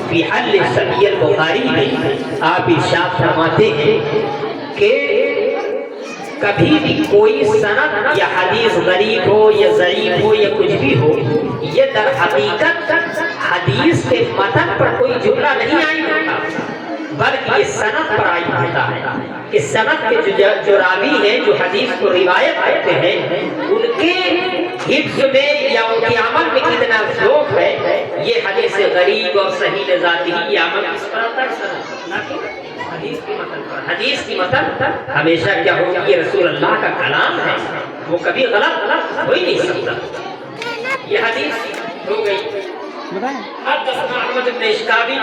فی حل صحیح البخاری میں آپ ارشاد فرماتے ہیں کہ کبھی بھی کوئی سند یا حدیث غریب ہو یا ضعیف ہو یا کچھ بھی ہو، یہ در حقیقت حدیث کے متن پر کوئی جملہ نہیں آئی ہوتا، بلکہ یہ سند پر آئی ہوتا ہے کہ سند کے جو راوی ہیں، جو حدیث کو روایت کرتے ہیں، ان کے حفظ میں یا ان کے عمل میں کتنا ذوق ہے، یہ حدیث غریب اور صحیح ذاتی یہ عمل کس پر آتا ہے؟ حدیث کی متن پر۔ حدیث کی متن ہمیشہ کیا ہوگی؟ یہ رسول اللہ کا کلام ہے، وہ کبھی غلط ہو ہی نہیں سکتا۔ یہ حدیث ہو گئی۔ حدثنا احمد بن اشکابی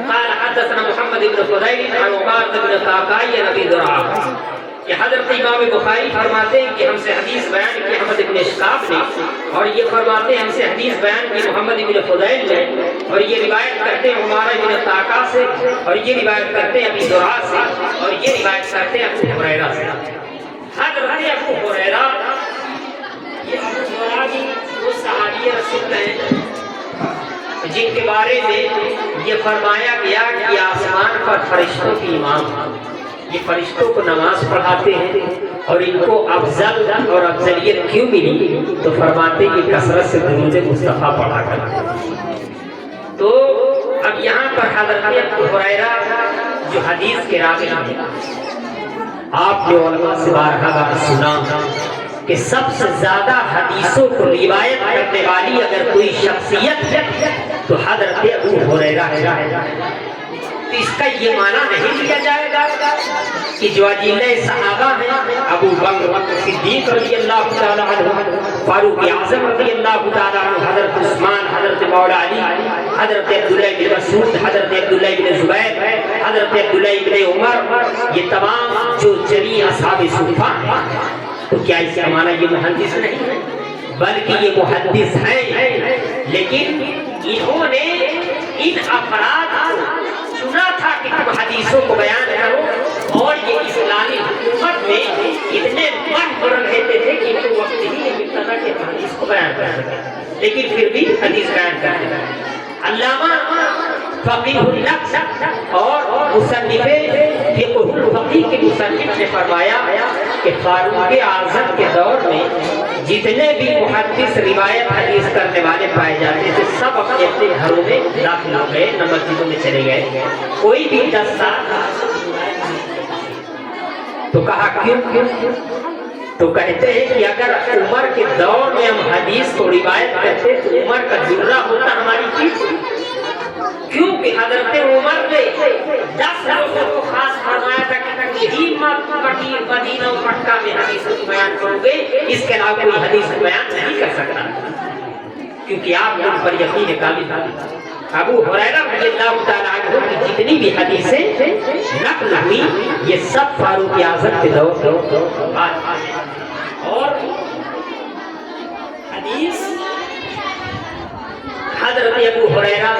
قال حدثنا محمد بن فضیل عن عبادہ بن قعقاع عن ابی زرعہ، کہ حضرت امام بخاری فرماتے ہیں کہ ہم سے حدیث بیان کی احمد بن اشکاب نے، اور یہ فرماتے ہیں ہم سے حدیث بیان کی محمد بن فضیل نے، اور یہ روایت کرتے ہیں عمارہ بن قعقاع سے، اور یہ روایت کرتے ہیں ابی زرعہ سے، اور یہ روایت کرتے ہیں ابو ہریرہ سے۔ حضرت ابو ہریرہ، یہ ابو ہریرہ بھی وہ صحابی رسول ہیں جن کے بارے میں یہ فرمایا گیا کہ آسمان پر فرشتوں کی امام، یہ فرشتوں کو نماز پڑھاتے ہیں، اور ان کو افضل اور افضلیت کیوں ملی؟ تو فرماتے ہیں کہ کثرت سے درود مصطفیٰ پڑھا کرتے۔ تو اب یہاں پر حضرت ابو ہریرہ جو حدیث کے راوی ہیں، آپ نے علماء سے بارہا بار سنا کہ سب سے زیادہ حدیثوں کو روایت کرنے والی اگر کوئی شخصیت ہے تو حضرت ابو ہریرہ ہے۔ تو اس کا یہ معنی نہیں لیا جائے گا کہ جو اجلہ صحابہ ہیں، ابو بکر صدیق رضی اللہ تعالیٰ عنہ، فاروق اعظم رضی اللہ تعالیٰ عنہ، حضرت عثمان، حضرت مولا علی، حضرت عبداللہ بن مسعود، حضرت عبداللہ بن زبیر، حضرت عبداللہ بن عمر، یہ تمام جو جمیع اصحاب صفہ ہیں، تو کیا اس کا معنی یہ محدث نہیں ہے؟ بلکہ یہ محدث ہیں، لیکن انہوں نے ان افراد کو چنا تھا کہ تم حدیثوں کو بیان کرو، اور یہ اسلامی حکومت میں اتنے ماہر رہتے تھے کہ ان کو وقت ہی نہیں ملتا تھا کہ حدیث کو بیان کر سکیں، لیکن پھر بھی حدیث بیان کرتے ہیں۔ علامہ فقیہ النقص اور مصنف فقہ الفقیہ کے مصنف نے فرمایا کہ فاروق اعظم کے دور میں جتنے بھی محدث روایت حدیث کرنے والے پائے جاتے تھے، سب اپنے اپنے گھروں میں داخل ہو گئے، نہ مسجدوں میں چلے گئے، کوئی بھی 10 سال۔ تو کہا کیوں؟ تو کہتے ہیں کہ اگر عمر کے دور میں ہم حدیث کو روایت کرتے تو عمر کا جرہ ہوتا ہماری چیز، کیونکہ حضرت عمر نے 10 لوگوں کو خاص فرمایا تھا کہ یہی مدینہ و مکہ میں حدیث کو بیان کرو گے، اس کے علاوہ کوئی حدیث کو بیان نہیں کر سکتا، کیونکہ آپ ان پر یقین کامل۔ ابو ہریرہ رضی اللہ تعالیٰ عنہ کی جتنی بھی حدیثیں نقل ہوئی، یہ سب فاروق اعظم کے دور کے بعد۔ اور حدیث حضرت ابو ہریرہ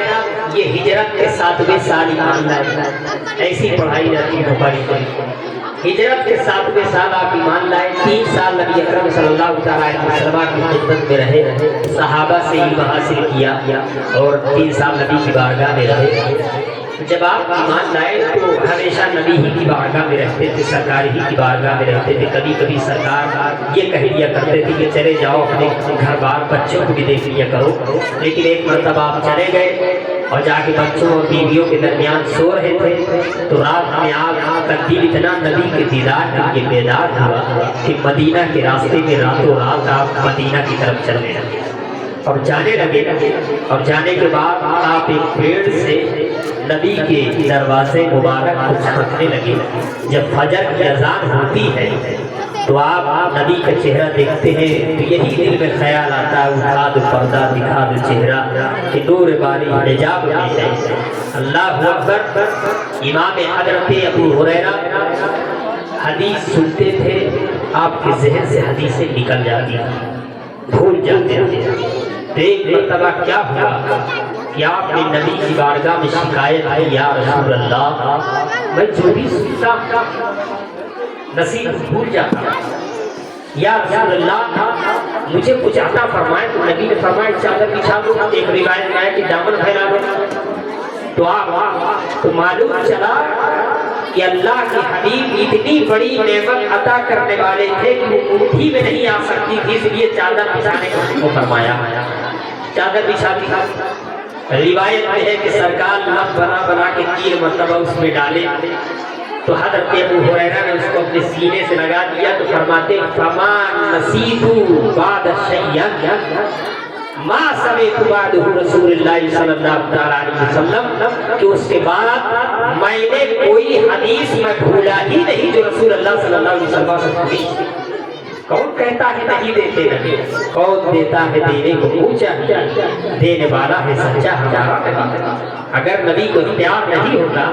یہ ہجرت کے 7ویں سال ایمان لائے، ایسی پڑھائی جاتی ہے بخاری کو۔ ہجرت کے 7ویں سال آپ ایمان لائے، 3 سال نبی اکرم صلی اللہ علیہ وسلم کی خدمت میں رہے، صحابہ سے علم حاصل کیا، اور 3 سال نبی کی بارگاہ میں رہے۔ جب آپ ایمان لائے تو ہمیشہ نبی ہی کی بارگاہ میں رہتے تھے، سرکار ہی کی بارگاہ میں رہتے تھے۔ کبھی کبھی سرکار یہ کہہ دیا کرتے تھے کہ چلے جاؤ اپنے گھر بار بچوں کو بھی دیکھ لیا کرو، لیکن ایک مرتبہ آپ چلے گئے اور جا کے بچوں اور بیویوں کے درمیان سو رہے تھے، تو رات میں آپ کا دل اتنا نبی کے دیدار کے لیے بیدار ہوا کہ مدینہ کے راستے میں راتوں رات آپ مدینہ کی طرف چلنے لگے اور جانے لگے، اور جانے کے بعد آپ ایک پیڑ سے نبی کے دروازے مبارک کو جھانکنے لگے۔ جب فجر کی اذان ہوتی ہے تو آپ نبی کا چہرہ دیکھتے ہیں تو یہی دل میں خیال آتا ہے، اٹھا دو پردہ دکھا دو چہرہ کہ نور باری حجاب میں ہے۔ اللہ اکبر۔ امام حضرت ابو ہریرہ حدیث سنتے تھے، آپ کے ذہن سے حدیثیں نکل جاتی ہیں، بھول جاتے تھے۔ ایک مرتبہ کیا ہوا کہ آپ نے نبی کی بارگاہ میں شکایت کی، یا رسول اللہ میں جو بھی سنتا نصیب بھول جاتا، یا رسول اللہ مجھے کچھ عطا فرمائے۔ تو نبی نے فرمایا چادر بچھا دو، ایک روایت میں ہے کہ دامن پھیلا دو۔ تو تو معلوم چلا کہ اللہ کے حبیب اتنی بڑی نعمت عطا کرنے والے تھے کہ وہ مٹھی میں نہیں آ سکتی تھی، اس لیے چادر بچھانے کو فرمایا، چادر بچھا دی۔ روایت میں ہے کہ سرکار لب بنا بنا کے 3 مرتبہ اس میں ڈالے، تو حضرت ابو ہریرہ نے اس کو اپنے سینے سے لگا دیا تو فرماتے فما نسیت بعد شیئا ما سمعت بعده رسول اللہ صلی اللہ علیہ وسلم، کہ اس کے بعد میں نے کوئی حدیث میں بھولا ہی نہیں جو رسول اللہ صلی اللہ علیہ وسلم سے پوچھی۔ کون کہتا ہے نہیں دیتے نہیں، کون دیتا ہے دینے کو پوچھا، دینے والا ہے سچا ہمارا نبی۔ اگر نبی کو اختیار نہیں ہوتا،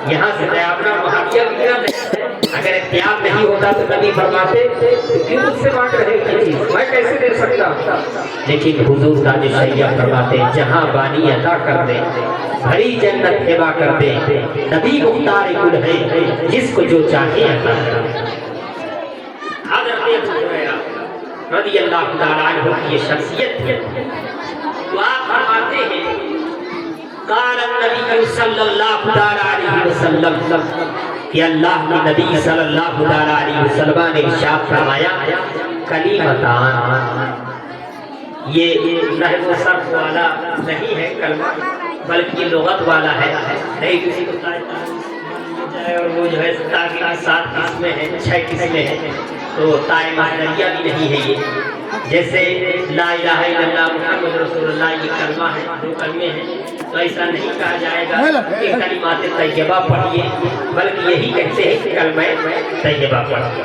یہاں سے تیابنا محاویہ گرا نہیں، اگر اختیار نہیں ہوتا تو نبی فرماتے کیوں مجھ سے مانگ رہے ہیں چیز، میں کیسے دے سکتا ہوں؟ لیکن حضور تاج شریعہ فرماتے جہاں بانی عطا کر دے، بھری جنت ہبا کر دے، نبی مختار کل ہے جس کو جو چاہے عطا کر۔ حضرت ابو ہریرہ رضی اللہ تعالیٰ عنہ کی یہ شخصیت ہے، تو آپ فرماتے ہیں قال النبی صلی اللہ علیہ وسلم، کہ اللہ کے نبی صلی اللہ علیہ وسلم نے ارشاد فرمایا کلیمتان، یہ نحو و صرف والا نہیں ہے کلمہ بلکہ لغت والا ہے، نہیں کسی کو اور وہ جو ہے تاکہ 7 قسمیں ہیں 6 قسمیں ہیں، تو تائے مہدریہ بھی نہیں ہے یہ، جیسے لا الہ الا اللہ محمد رسول اللہ یہ کلمہ ہے، 2 کلمے ہیں، تو ایسا نہیں کہا جائے گا کہ کلمات طیبہ پڑھیے، بلکہ یہی کہتے ہیں کہ کلمہ طیبہ پڑھیے۔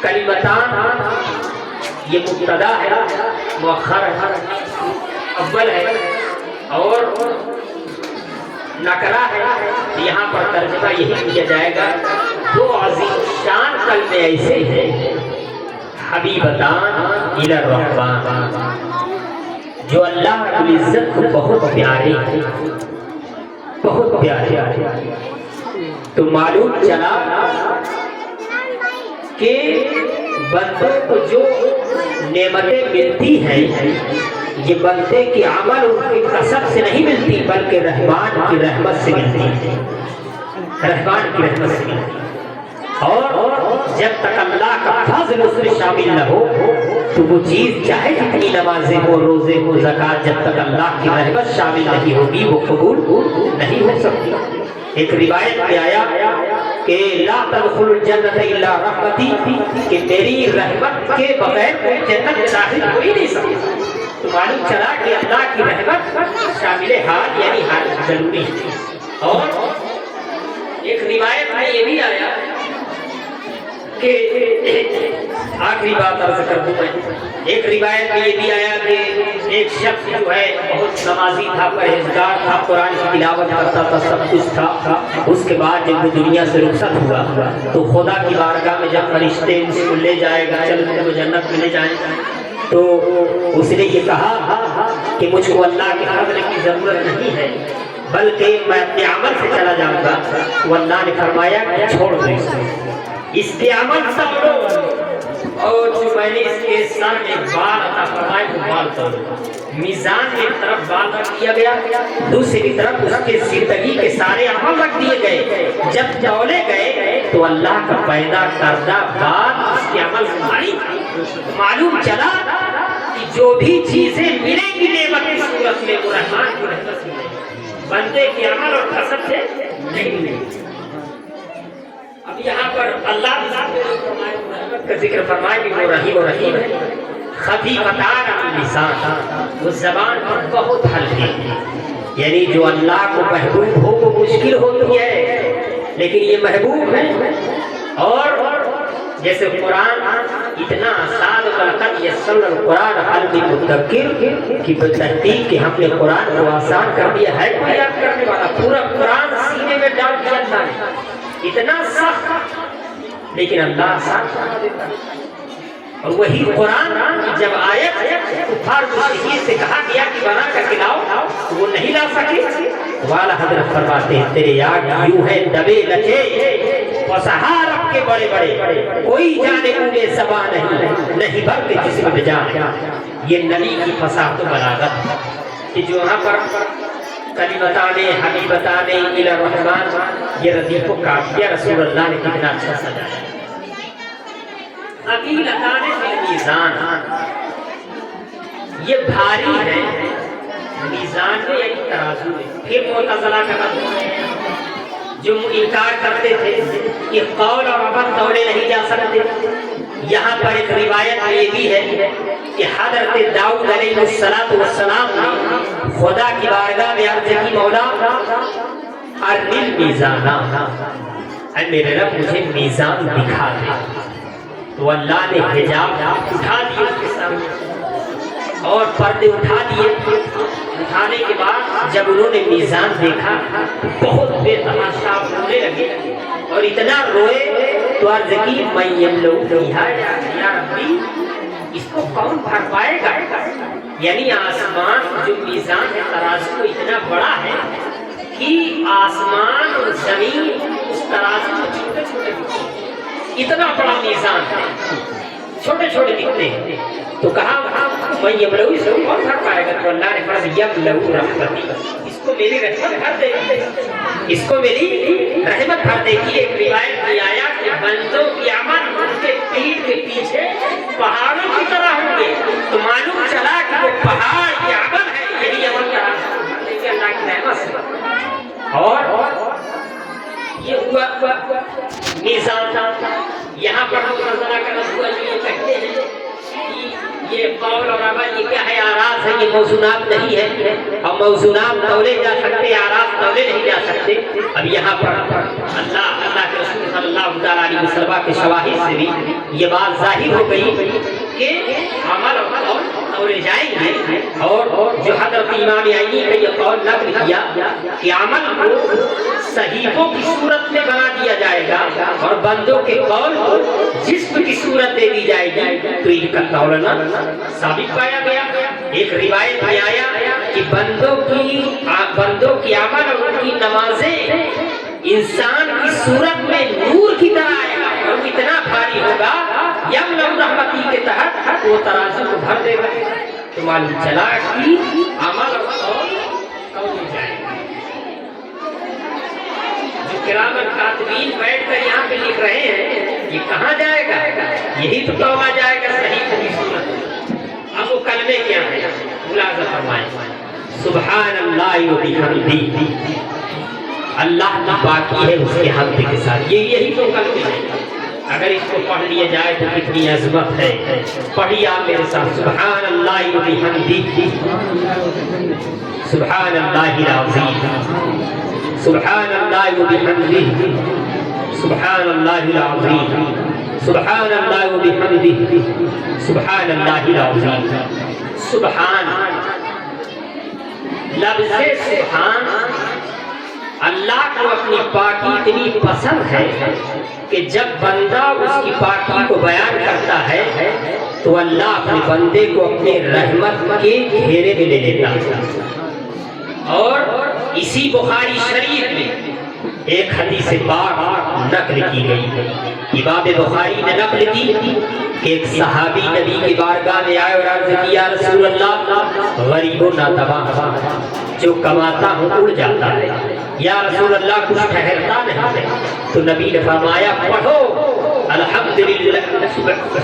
کلمتان یہ مبتدا ہے، مؤخر ہے، اول ہے اور نکرہ ہے، یہاں پر ترجمہ یہی کیا جائے گا 2 عظیم شان کلمے ایسے ہیں حبیبتان الی الرحمن، جو اللہ رب العزت کو بہت پیارے ہیں، بہت پیارے۔ تو معلوم چلا کہ بندوں کو جو نعمتیں ملتی ہیں یہ بندے کی عمل ان کی کسب سے نہیں ملتی بلکہ رحمان کی رحمت سے ملتی ہے، رحمان کی رحمت سے ملتی ہے۔ اور جب تک اللہ کا فضل اس میں شامل نہ ہو تو وہ چیز چاہے جتنی نمازیں ہو، روزے ہو، زکوٰۃ، جب تک اللہ کی رحمت شامل نہیں ہوگی وہ قبول نہیں ہو سکتی۔ ایک روایت میں آیا کہ لا تدخل الجنت الا رحمتی، کہ میری رحمت کے بغیر کوئی جنت میں داخل ہو ہی نہیں سکتا۔ تو معلوم چلا کہ اللہ کی رحمت شامل حال یعنی حال ضروری ہے۔ اور ایک روایت میں یہ بھی آیا کہ آخری بات عرض کر دوں میں، ایک روایت میں یہ بھی آیا کہ ایک شخص جو ہے بہت نمازی تھا، پرہیزگار تھا، قرآن کی تلاوت کرتا تھا، سب کچھ تھا۔ اس کے بعد جب وہ دنیا سے رخصت ہوا تو خدا کی بارگاہ میں جب فرشتے اس کو لے جائے گا، چل کو جنت میں لے جائیں، تو اس نے یہ کہا کہ مجھ کو اللہ کے فضل کی ضرورت نہیں ہے بلکہ میں اپنے عمل سے چلا جاؤں گا۔ تو اللہ نے فرمایا کہ چھوڑ دو اس کے عمل سب لوگ، اور جو میں نے اس کے سر میں بال عطا فرمائے وہ بال توڑو۔ میزان میں ایک طرف بال رکھ دیا گیا، دوسری طرف اس کے زندگی کے سارے عمل رکھ دیے گئے۔ جب تولے گئے تو اللہ کا پیدا کردہ بال اس کے عمل سے بھاری۔ معلوم چلا کہ جو بھی چیزیں ملیں گی نعمت کی صورت میں وہ رحمان کی رحمت سے ملیں گی، بندے کے عمل اور کسب سے نہیں ملیں گی۔ اب یہاں پر اللہ کا ذکر فرمائے کہ وہ رحیم و رحیم ہے۔ خفیفتان علی اللسان، وہ زبان پر بہت ہلکے ہیں، یعنی جو اللہ کو محبوب ہو وہ مشکل ہوتی ہے لیکن یہ محبوب ہے۔ اور جیسے قرآن اتنا آسان قد یسرنا القرآن حل بالمدکر کی تحقیق کہ ہم نے قرآن کو آسان کر دیا ہے، کوئی یاد کرنے والا پورا قرآن سینے میں ڈال دیا اللہ نے، اتنا سخت لیکن اللہ آسان کرا دیتا ہے۔ اور وہی قرآن جب آیت کفار مشرکین سے کہا گیا کہ بنا کر کے لاؤ تو وہ نہیں لا سکے، والا حضرت فرماتے ہیں تیرے یاد یوں ہے دبے لچے وسہار اب کے بڑے بڑے، کوئی جانے اونگے سبا نہیں بلکہ جسم بجان۔ یہ نبی کی فصاحت و بلاغت کہ جو یہاں پر کلمتان حبیبتان الی الرحمن، یہ ردیف و کافیہ رسول اللہ نے کتنا اچھا سجایا۔ ثقیلتان فی المیزان، یہ بھاری ہے میزان میں، یعنی ترازو میں۔ پھر معتزلہ کا مذہب جو انکار کرتے تھے کہ قول اور عمل تولے نہیں جا سکتے، یہاں پر ایک روایت میں یہ بھی ہے کہ حضرت داؤد علیہ السلام نے خدا کی بارگاہ میں عرض کی، مولا ارنی میزان، اے میرے رب مجھے میزان دکھا دے۔ تو اللہ نے حجاب اٹھا دیے اس کے سامنے اور پردے اٹھا دیے۔ اٹھانے کے بعد جب انہوں نے میزان دیکھا بہت بے تحاشا رونے لگے اور اتنا روئے تو عرض کی، میں یملؤ فیہا یا ربی، اس کو کون بھر پائے گا؟ یعنی آسمان جو میزان ہے ترازو اتنا بڑا ہے کہ آسمان اور زمین اس ترازو میں چھوٹے چھوٹے دکھتے ہیں۔ اتنا بڑا میزان ہے، چھوٹے چھوٹے دکھتے ہیں۔ تو کہا میں یملؤ، اس کو کون بھر پائے گا؟ تو اللہ نے فرمایا یملؤ رحمتی، اس کو میری رحمت بھر دے گی، اس کو میری رحمت بھر دے گی۔ ایک روایت میں آیا کہ بندوں کی عمل ان کے پیٹ کے پیچھے پہاڑوں کی طرح ہوں گے، تو معلوم چلا کہ وہ پہاڑ کی عمل ہے، یہی عمل کا لیکن اللہ کی رحمت سے۔ اور یہ ہوا میزان تھا۔ یہاں پر ہم معتزلہ کا رسول یہ کہتے ہیں کہ یہ قول اور عمل یہ کیا ہے؟ آراز ہے، یہ موزونات نہیں ہے، اور موزونات تولے جا سکتے، آراز تولے نہیں جا سکتے۔ اب یہاں پر اللہ کے رسول صلی اللہ علیہ وسلم کے شواہد سے بھی یہ بات ظاہر ہو گئی کہ عمل اور قول تولے جائیں گے۔ اور جو حضرت امام عینی نے یہ قول نقل کیا کہ عمل کو صحیفوں کی صورت میں بنا دیا جائے گا اور بندوں کے قول کو جسم کی صورت دے دی جائے گی، تو ان کا تولنا ثابت پایا گیا۔ ایک روایت میں آیا کہ بندوں کی عمل اور ان کی نمازیں انسان کی صورت میں نور کی طرح آئے گا اور اتنا بھاری ہوگا یملؤ رحمتی کے تحت وہ ترازو کو بھر دے گا۔ تو معلوم چلا کہ عمل اور قول تولے جائے گا۔ جو کرام الکاتبین بیٹھ کر یہاں پہ لکھ رہے ہیں یہ کہاں جائے گا؟ یہی تو تولا جائے گا صحیح کی صورت۔ اب وہ کلمے کیا ہیں؟ ملاحظہ فرمائیں، سبحان اللہ و بحمدہ، اللہ کی پاکی ہے اس کے حمد کے ساتھ، یہی تو کلمے ہیں۔ اگر اس کو پڑھ لیا جائے تو کتنی عظمت ہے۔ پڑھیے آپ میرے ساتھ، سبحان اللہ و بحمدہ، سبحان اللہ العظیم، سبحان اللہ و بحمدہ، سبحان اللہ العظیم، سبحان اللہ و بحمدہ، سبحان اللہ العظیم۔ سبحان، لفظ سبحان اللہ کو اپنی پاکی اتنی پسند ہے کہ جب بندہ اس کی پاکی کو بیان کرتا ہے تو اللہ اپنے بندے کو اپنے رحمت کے گھیرے میں لے لیتا ہے۔ اور اسی بخاری شریف میں ایک حدیث پاک نقل کی گئی، امام بخاری نے نقل کی کہ ایک صحابی نبی کی بارگاہ میں آئے اور عرض کی، یا رسول اللہ غریب و ناتواں، جو کماتا ہوں اڑ جاتا ہے، یا رسول اللہ کچھ ٹھہرتا نہیں ہے۔ تو نبی نے فرمایا پڑھو الحمدللہ،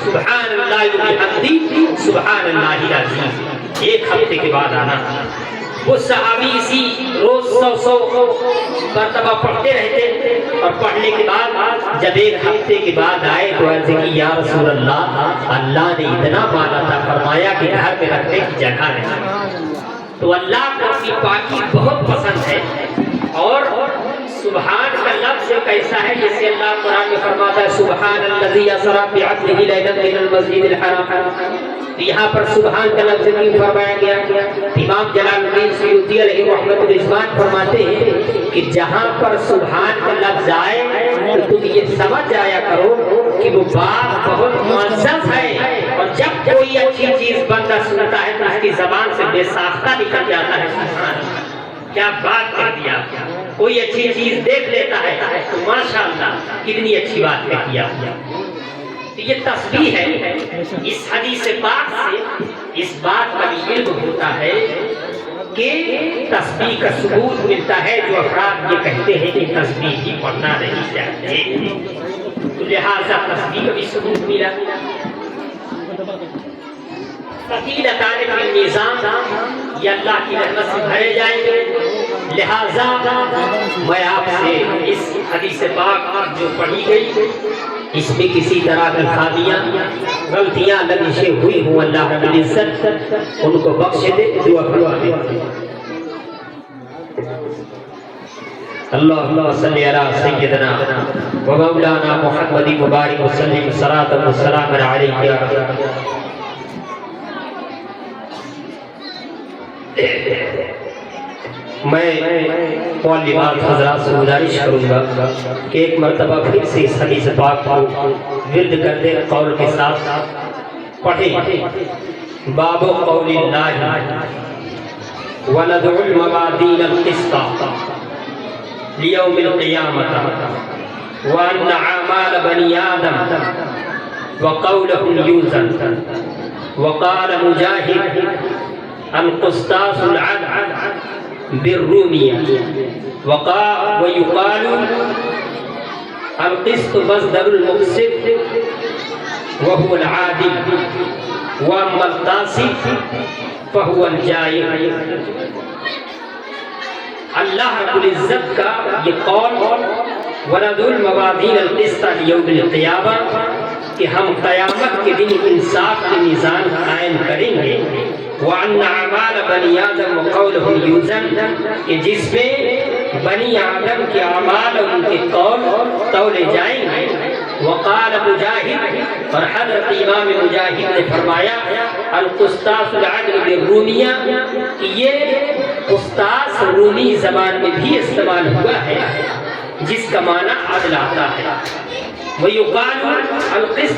سبحان اللہ و بحمدہ، سبحان اللہ العظیم۔ ایک ہفتے کے بعد آنا، وہ صحابی اسی روز 100 مرتبہ پڑھتے رہتے اور پڑھنے کے بعد جب ایک ہفتے کے بعد آئے تو عرض کی، یا رسول اللہ اللہ نے اتنا مانا تھا، فرمایا کہ گھر میں رکھنے کی جگہ نہیں۔ تو اللہ کو اپنی پاکی بہت پسند ہے۔ اور سبحان کا لفظ کیسا ہے؟ جیسے اللہ قرآن میں فرماتا ہے سبحان الذی اسری بعبدہ لیلا من المسجد الحرام، تو یہاں پر سبحان کا لفظ کیوں فرمایا گیا؟ امام جلال الدین سیوطی علیہ رحمۃ الرضوان فرماتے ہیں کہ جہاں پر سبحان کا لفظ آئے تو تم یہ سمجھ جایا کرو کہ وہ بات بہت معزز ہے، اور جب کوئی اچھی چیز بندہ سنتا ہے تو اس کی زبان سے بے ساختہ نکل جاتا ہے سبحان اللہ، کیا بات کر دیا۔ کوئی اچھی چیز دیکھ لیتا ہے تو ماشاءاللہ کتنی اچھی بات کہہ دیا۔ یہ تسبیح ہے۔ اس حدیث پاک سے اس بات کا علم ہوتا ہے کہ تسبیح کا ثبوت ملتا ہے جو افراد یہ کہتے ہیں کہ تسبیح ہی پڑھنا نہیں چاہیے، تو لہٰذا تسبیح کا بھی ثبوت ملا۔ ثقیلتان فی المیزان، یہ اللہ کی رحمت سے بھرے جائیں گے۔ لہذا میں آپ سے اس حدیث پاک جو پڑھی گئی اس میں کسی طرح کی خامیاں غلطیاں لغزشیں ہوئی ہوں اللہ رب العزت ان کو بخش دے، دعا فرما دے۔ اللہم صلی علی سیدنا و مولانا محمد مبارک وسلم صلاۃ و سلام علیک۔ میں معلمات حضرات سے گزارش کروں گا کہ ایک مرتبہ پھر سے اس حدیث پاک کو ورد کرتے قول کے ساتھ پڑھیں۔ باب قول اللہ وندع الموازین القسط لیوم القیامة وان اعمال بنی آدم وقولهم یوزن۔ وقال مجاہد القسطاس العدل بالرومیہ ویقال القسط مصدر المقسط وهو العادل واما القاسط فهو الجائر۔ اللہ رب العزت کا یہ قول وندع الموازین القسط لیوم القیامہ کہ ہم قیامت کے دن انصاف کے میزان قائم کریں گے، وَأَنَّ أَعْمَالَ بَنِي آدَمَ وَقَوْلُهُمْ يُوزَنُ کہ جس میں بنی آدم کے اعمال اور ان کے قول تولے جائیں گے۔ وقال مجاہد، اور حضرت امام مجاہد نے فرمایا القسطاس العدل بالرومیہ کہ یہ قسطاس رومی زبان میں بھی استعمال ہوا ہے جس کا معنی عدل آتا ہے۔ وَيُقَالُ القسط